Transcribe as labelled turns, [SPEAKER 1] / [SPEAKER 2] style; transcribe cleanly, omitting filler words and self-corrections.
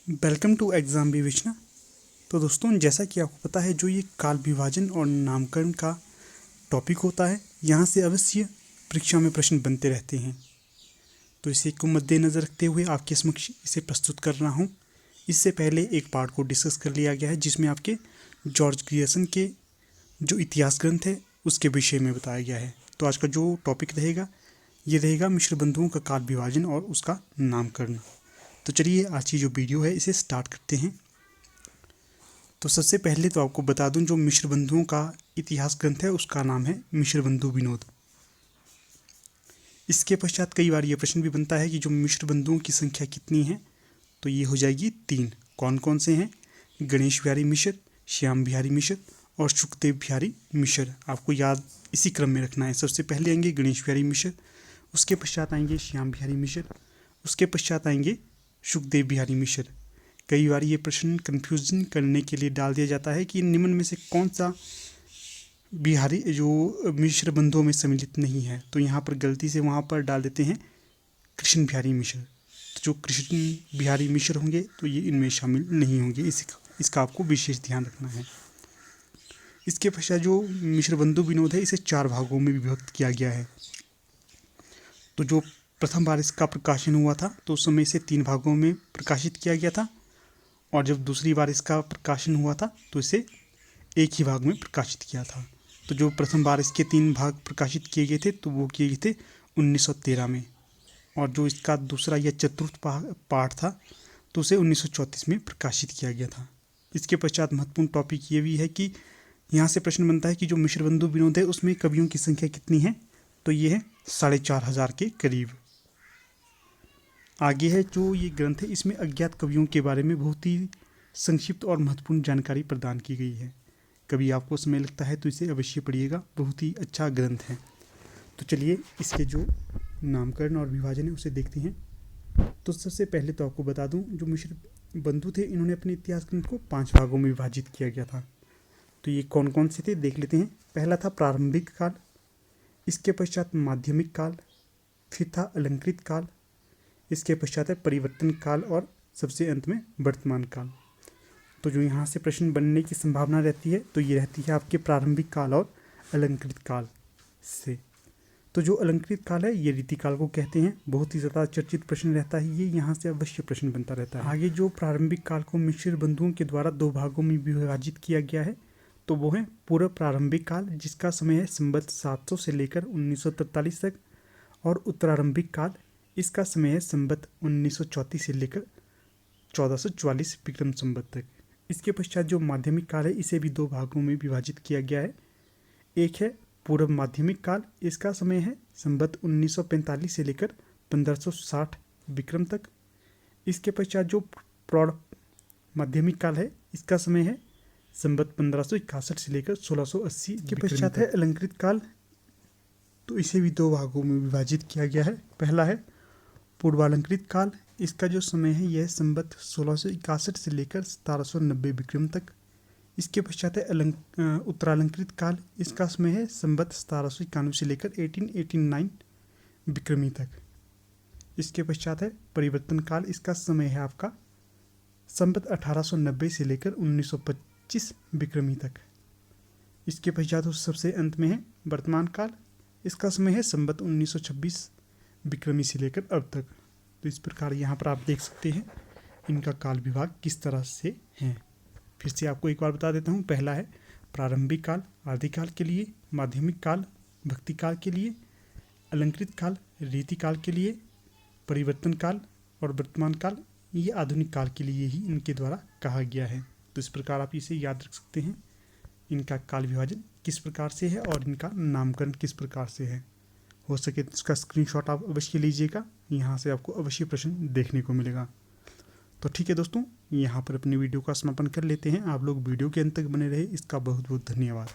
[SPEAKER 1] Welcome to exam विवेचना। तो दोस्तों, जैसा कि आपको पता है, जो ये काल विभाजन और नामकरण का टॉपिक होता है, यहाँ से अवश्य परीक्षा में प्रश्न बनते रहते हैं। तो इसे को मद्देनज़र रखते हुए आपके समक्ष इसे प्रस्तुत कर रहा हूँ। इससे पहले एक पार्ट को डिस्कस कर लिया गया है, जिसमें आपके जॉर्ज ग्रियर्सन के जो इतिहास ग्रंथ है उसके विषय में बताया गया है। तो आज का जो टॉपिक रहेगा ये रहेगा मिश्र बंधुओं का काल विभाजन और उसका नामकरण। तो चलिए आज की जो वीडियो है इसे स्टार्ट करते हैं। तो सबसे पहले तो आपको बता दूं, जो मिश्र बंधुओं का इतिहास ग्रंथ है उसका नाम है मिश्र बंधु विनोद। इसके पश्चात कई बार ये प्रश्न भी बनता है कि जो मिश्र बंधुओं की संख्या कितनी है, तो ये हो जाएगी 3। कौन कौन से हैं? गणेश बिहारी मिश्र, श्याम बिहारी मिश्र और सुखदेव बिहारी मिश्र। आपको याद इसी क्रम में रखना है। सबसे पहले आएंगे गणेश बिहारी मिश्र, उसके पश्चात आएंगे श्याम बिहारी मिश्र, उसके पश्चात आएंगे सुखदेव बिहारी मिश्र। कई बार ये प्रश्न कन्फ्यूजन करने के लिए डाल दिया जाता है कि निम्न में से कौन सा बिहारी जो मिश्र बंधुओं में सम्मिलित नहीं है, तो यहाँ पर गलती से वहाँ पर डाल देते हैं कृष्ण बिहारी मिश्र। तो जो कृष्ण बिहारी मिश्र होंगे तो ये इनमें शामिल नहीं होंगे। इसका आपको विशेष ध्यान रखना है। इसके पश्चात जो मिश्र बंधु विनोद है इसे 4 भागों में विभक्त किया गया है। तो जो प्रथम बार इसका प्रकाशन हुआ था तो उस समय इसे 3 भागों में प्रकाशित किया गया था, और जब दूसरी बार इसका प्रकाशन हुआ था तो इसे एक ही भाग में प्रकाशित किया था। तो जो प्रथम बार इसके 3 भाग प्रकाशित किए गए थे तो वो किए गए थे 1913 में, और जो इसका दूसरा या चतुर्थ पार्ट था तो उसे 1934 में प्रकाशित किया गया था। इसके पश्चात महत्वपूर्ण टॉपिक ये भी है कि यहाँ से प्रश्न बनता है कि जो मिश्र बंधु विनोद है उसमें कवियों की संख्या कितनी है, तो ये है 4500 के करीब। आगे है जो ये ग्रंथ है, इसमें अज्ञात कवियों के बारे में बहुत ही संक्षिप्त और महत्वपूर्ण जानकारी प्रदान की गई है। कभी आपको समय लगता है तो इसे अवश्य पढ़िएगा, बहुत ही अच्छा ग्रंथ है। तो चलिए इसके जो नामकरण और विभाजन है उसे देखते हैं। तो सबसे पहले तो आपको बता दूं, जो मिश्र बंधु थे इन्होंने अपने इतिहास ग्रंथ को 5 भागों में विभाजित किया गया था। तो ये कौन कौन से थे देख लेते हैं। पहला था प्रारंभिक काल, इसके पश्चात माध्यमिक काल, फिर था अलंकृत काल, इसके पश्चात है परिवर्तन काल, और सबसे अंत में वर्तमान काल। तो जो यहाँ से प्रश्न बनने की संभावना रहती है तो ये रहती है आपके प्रारंभिक काल और अलंकृत काल से। तो जो अलंकृत काल है ये रीतिकाल को कहते हैं। बहुत ही ज़्यादा चर्चित प्रश्न रहता है ये, यहाँ से अवश्य प्रश्न बनता रहता है। आगे जो प्रारंभिक काल को मिश्र बंधुओं के द्वारा 2 भागों में विभाजित किया गया है तो वो है पूर्व प्रारंभिक काल, जिसका समय है संवत 700 से लेकर 1943 तक, और उत्तरारंभिक काल, इसका समय है संवत 1934 से लेकर 1444 विक्रम संवत तक। इसके पश्चात जो माध्यमिक काल है इसे भी 2 भागों में विभाजित किया गया है। एक है पूर्व माध्यमिक काल, इसका समय है संवत 1945 से लेकर 1560 विक्रम तक। इसके पश्चात जो प्रौढ़ माध्यमिक काल है इसका समय है संवत 1561 से लेकर 1680 के पश्चात है अलंकृत काल। तो इसे भी 2 भागों में विभाजित किया गया है। पहला है पूर्वालंकृत काल, इसका जो समय है यह संवत 1661 से लेकर 1790 विक्रम तक। इसके पश्चात है उत्तरालंकृत काल, इसका समय है संवत 1791 से लेकर 1889 विक्रमी तक। इसके पश्चात है परिवर्तन काल, इसका समय है आपका संवत 1890 से लेकर 1925 विक्रमी तक। इसके पश्चात सबसे अंत में है वर्तमान काल, इसका समय है संवत 1926 विक्रमी से लेकर अब तक। तो इस प्रकार यहाँ पर आप देख सकते हैं इनका काल विभाग किस तरह से है। फिर से आपको एक बार बता देता हूँ। पहला है प्रारंभिक काल आदिकाल के लिए, माध्यमिक काल भक्ति काल के लिए, अलंकृत काल रीतिकाल के लिए, परिवर्तन काल और वर्तमान काल ये आधुनिक काल के लिए ही इनके द्वारा कहा गया है। तो इस प्रकार आप इसे याद रख सकते हैं, इनका काल विभाजन किस प्रकार से है और इनका नामकरण किस प्रकार से है। हो सके तो इसका स्क्रीनशॉट आप अवश्य लीजिएगा, यहाँ से आपको अवश्य प्रश्न देखने को मिलेगा। तो ठीक है दोस्तों, यहाँ पर अपनी वीडियो का समापन कर लेते हैं। आप लोग वीडियो के अंत तक बने रहे इसका बहुत बहुत धन्यवाद।